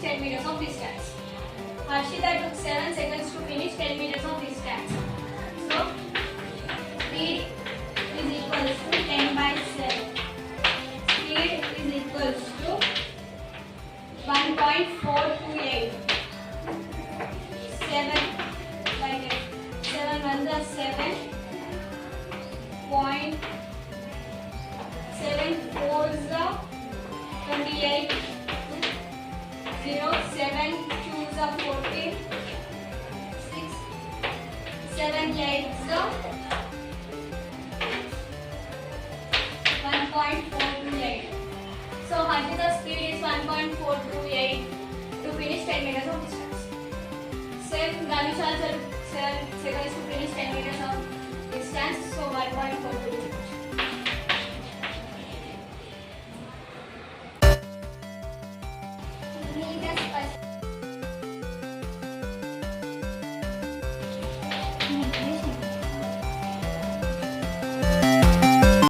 10 meters of distance. Harshita took 7 seconds to finish 10 meters of distance. So, speed is equals to 10 by 7. Speed is equals to 1.428. 7 by 10. 7 1 is 7. 7 4 is 28. 0 7 2 is 14. 6 7 8 is 1.428. So Harshita's speed is 1.428 to finish 10 meters of distance. Same Ganesh also 7 seconds to finish 10 meters of distance. So 1.428.